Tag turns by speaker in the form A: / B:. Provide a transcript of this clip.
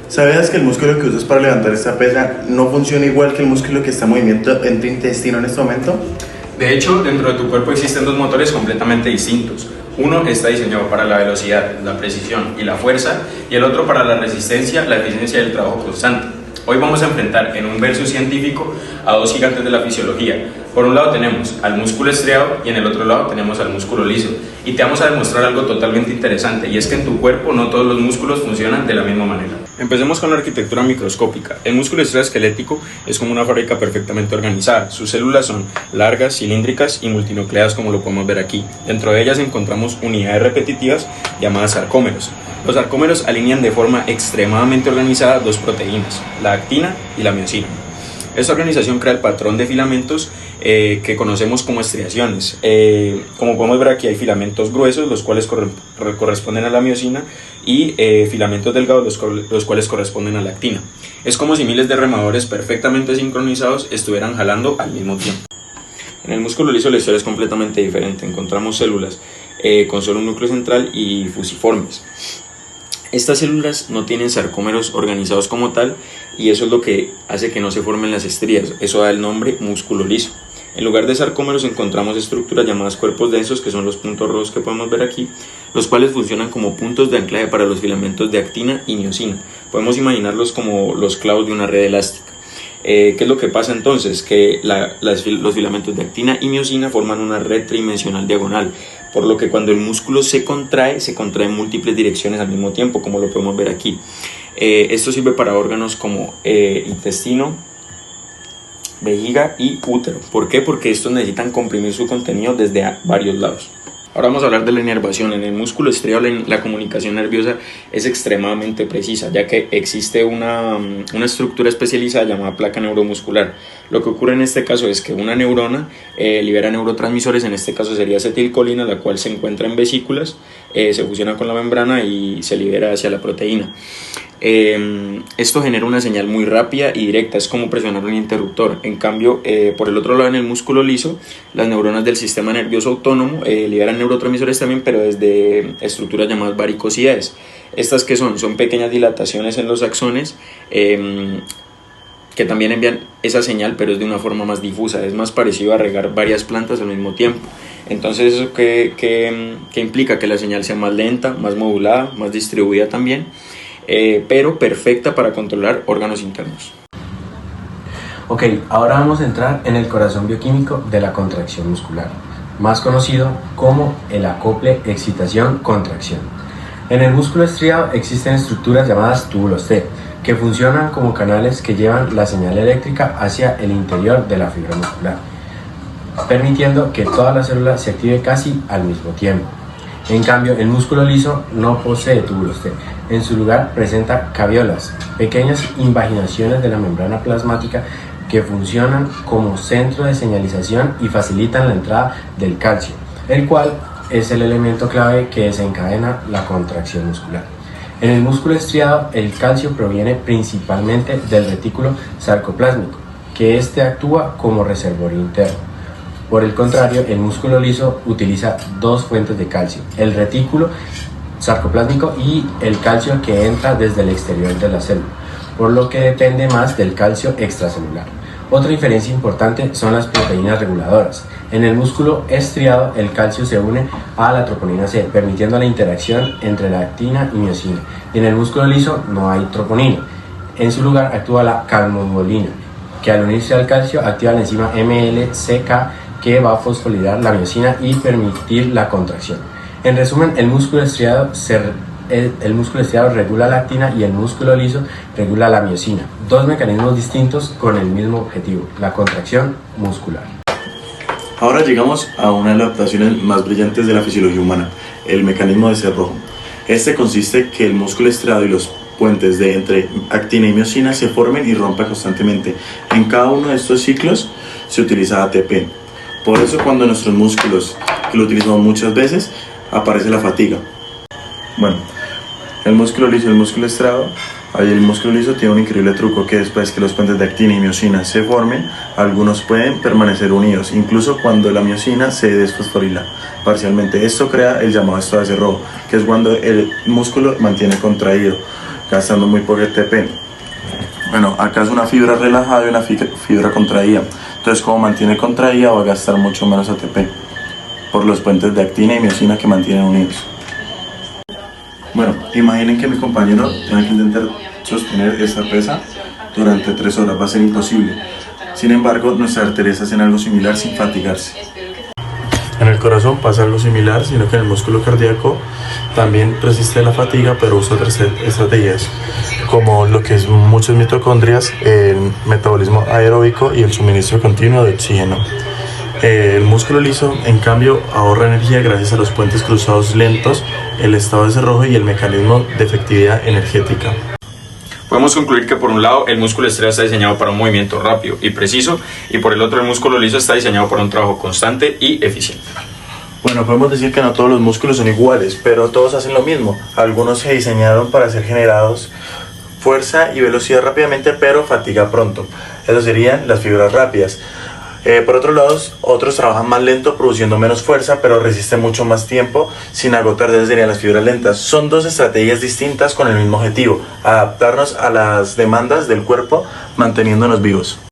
A: ¿Sabías que el músculo que usas para levantar esta pesa no funciona igual que el músculo que está en movimiento en tu intestino en este momento?
B: De hecho, dentro de tu cuerpo existen dos motores completamente distintos. Uno está diseñado para la velocidad, la precisión y la fuerza, y el otro para la resistencia, la eficiencia y el trabajo constante. Hoy vamos a enfrentar en un versus científico a dos gigantes de la fisiología. Por un lado tenemos al músculo estriado y en el otro lado tenemos al músculo liso. Y te vamos a demostrar algo totalmente interesante, y es que en tu cuerpo no todos los músculos funcionan de la misma manera. Empecemos con la arquitectura microscópica. El músculo extraesquelético es como una fábrica perfectamente organizada. Sus células son largas, cilíndricas y multinucleadas, como lo podemos ver aquí. Dentro de ellas encontramos unidades repetitivas llamadas sarcómeros. Los sarcómeros alinean de forma extremadamente organizada dos proteínas, la actina y la miosina. Esta organización crea el patrón de filamentos que conocemos como estriaciones. Como podemos ver aquí hay filamentos gruesos, los cuales corresponden a la miosina, y filamentos delgados, los cuales corresponden a la actina. Es como si miles de remadores perfectamente sincronizados estuvieran jalando al mismo tiempo. En el músculo liso la historia es completamente diferente. Encontramos células con solo un núcleo central y fusiformes. Estas células no tienen sarcómeros organizados como tal, y eso es lo que hace que no se formen las estrías. Eso da el nombre músculo liso. En lugar de sarcómeros encontramos estructuras llamadas cuerpos densos, que son los puntos rojos que podemos ver aquí, los cuales funcionan como puntos de anclaje para los filamentos de actina y miosina. Podemos imaginarlos como los clavos de una red elástica. ¿Qué es lo que pasa entonces? Que los filamentos de actina y miosina forman una red tridimensional diagonal, por lo que cuando el músculo se contrae en múltiples direcciones al mismo tiempo, como lo podemos ver aquí. Esto sirve para órganos como intestino, vejiga y útero. ¿Por qué? Porque estos necesitan comprimir su contenido desde varios lados. Ahora vamos a hablar de la inervación. En el músculo estriado la comunicación nerviosa es extremadamente precisa, ya que existe una estructura especializada llamada placa neuromuscular. Lo que ocurre en este caso es que una neurona libera neurotransmisores, en este caso sería acetilcolina, la cual se encuentra en vesículas, se fusiona con la membrana y se libera hacia la proteína. Esto genera una señal muy rápida y directa, es como presionar un interruptor. En cambio, por el otro lado, en el músculo liso, las neuronas del sistema nervioso autónomo liberan neurotransmisores también, pero desde estructuras llamadas varicosidades. Estas que son pequeñas dilataciones en los axones que también envían esa señal, pero es de una forma más difusa, es más parecido a regar varias plantas al mismo tiempo. Entonces, ¿eso que implica? Que la señal sea más lenta, más modulada, más distribuida también, pero perfecta para controlar órganos internos.
C: Ok, ahora vamos a entrar en el corazón bioquímico de la contracción muscular, más conocido como el acople excitación-contracción. En el músculo estriado existen estructuras llamadas túbulos T, que funcionan como canales que llevan la señal eléctrica hacia el interior de la fibra muscular, permitiendo que toda la célula se active casi al mismo tiempo. En cambio, el músculo liso no posee túbulos T. En su lugar presenta caviolas, pequeñas invaginaciones de la membrana plasmática que funcionan como centro de señalización y facilitan la entrada del calcio, el cual es el elemento clave que desencadena la contracción muscular. En el músculo estriado, el calcio proviene principalmente del retículo sarcoplásmico, que este actúa como reservorio interno. Por el contrario, el músculo liso utiliza dos fuentes de calcio, el retículo sarcoplásmico y el calcio que entra desde el exterior de la célula, por lo que depende más del calcio extracelular. Otra diferencia importante son las proteínas reguladoras. En el músculo estriado, el calcio se une a la troponina C, permitiendo la interacción entre la actina y miosina. Y en el músculo liso no hay troponina. En su lugar actúa la calmodulina, que al unirse al calcio activa la enzima MLCK, que va a fosforilar la miosina y permitir la contracción. En resumen, el músculo estriado regula la actina y el músculo liso regula la miosina, dos mecanismos distintos con el mismo objetivo, la contracción muscular.
A: Ahora llegamos a una de las adaptaciones más brillantes de la fisiología humana, el mecanismo de cerrojo. Este consiste en que el músculo estriado y los puentes entre actina y miosina se formen y rompan constantemente. En cada uno de estos ciclos se utiliza ATP. Por eso cuando nuestros músculos, que lo utilizamos muchas veces, aparece la fatiga. Bueno, el músculo liso y el músculo estriado, ahí el músculo liso tiene un increíble truco, que después que los puentes de actina y miosina se formen, algunos pueden permanecer unidos, incluso cuando la miosina se desfosforila parcialmente. Esto crea el llamado estado de cerrojo, que es cuando el músculo mantiene contraído. gastando muy poco ATP. Bueno, acá es una fibra relajada y una fibra contraída. Entonces, como mantiene contraída, va a gastar mucho menos ATP por los puentes de actina y miosina que mantienen unidos. Bueno, imaginen que mi compañero tenga que intentar sostener esta pesa durante 3 horas. Va a ser imposible. Sin embargo, nuestras arterias hacen algo similar sin fatigarse. En el corazón pasa algo similar, sino que en el músculo cardíaco también resiste la fatiga, pero usa otras estrategias, como lo que es muchas mitocondrias, el metabolismo aeróbico y el suministro continuo de oxígeno. El músculo liso, en cambio, ahorra energía gracias a los puentes cruzados lentos, el estado de cerrojo y el mecanismo de efectividad energética.
B: Podemos concluir que por un lado el músculo estriado está diseñado para un movimiento rápido y preciso, y por el otro el músculo liso está diseñado para un trabajo constante y eficiente.
A: Bueno, podemos decir que no todos los músculos son iguales, pero todos hacen lo mismo. Algunos se diseñaron para ser generados fuerza y velocidad rápidamente, pero fatiga pronto. Esas serían las fibras rápidas. Por otro lado, otros trabajan más lento, produciendo menos fuerza, pero resisten mucho más tiempo sin agotar. Esas serían las fibras lentas. Son dos estrategias distintas con el mismo objetivo: adaptarnos a las demandas del cuerpo, manteniéndonos vivos.